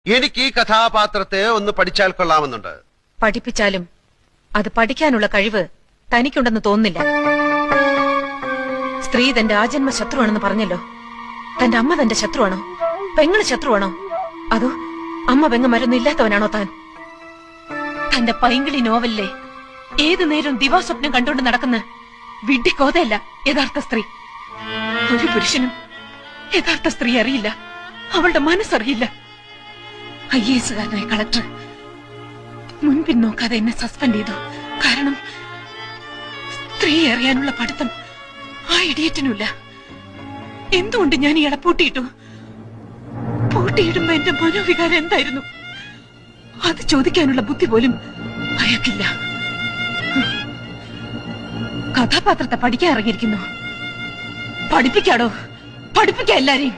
എനിക്ക് ഈ കഥാപാത്രത്തെ ഒന്ന് പഠിച്ചാൽ കൊള്ളാമെന്നുണ്ട്. പഠിപ്പിച്ചാലും അത് പഠിക്കാനുള്ള കഴിവ് തനിക്കുണ്ടെന്ന് തോന്നുന്നില്ല. സ്ത്രീ തന്റെ ആജന്മ ശത്രുവാണെന്ന് പറഞ്ഞല്ലോ. തന്റെ അമ്മ തന്റെ ശത്രുവാണോ? പെങ്ങള് ശത്രുവാണോ? അതോ അമ്മ പെങ്ങന്മാരൊന്നും ഇല്ലാത്തവനാണോ താൻ? തന്റെ പൈങ്കിളി നോവലിലെ ഏതു നേരം ദിവാസ്വപ്നം കണ്ടുകൊണ്ട് നടക്കുന്ന വിഡ്ഢിക്കോതയല്ല യഥാർത്ഥ സ്ത്രീ. ഒരു പുരുഷനും യഥാർത്ഥ സ്ത്രീ അറിയില്ല, അവളുടെ മനസ്സറിയില്ല. IAS-കാരനായ കളക്ടർ മുൻപിൻ നോക്കാതെ എന്നെ സസ്പെൻഡ് ചെയ്തു. കാരണം സ്ത്രീ അറിയാനുള്ള പഠിത്തം ആ ഇഡിയറ്റിനുമില്ല. എന്തുകൊണ്ട് ഞാൻ ഇയാളെ പൂട്ടിയിട്ടു? പൂട്ടിയിടുമ്പോ എന്റെ മനോവികാരം എന്തായിരുന്നു? അത് ചോദിക്കാനുള്ള ബുദ്ധി പോലും അയാൾക്കില്ല. കഥാപാത്രത്തെ പഠിക്കാൻ ഇറങ്ങിയിരിക്കുന്നു. പഠിപ്പിക്കാടോ, പഠിപ്പിക്കാം എല്ലാരെയും.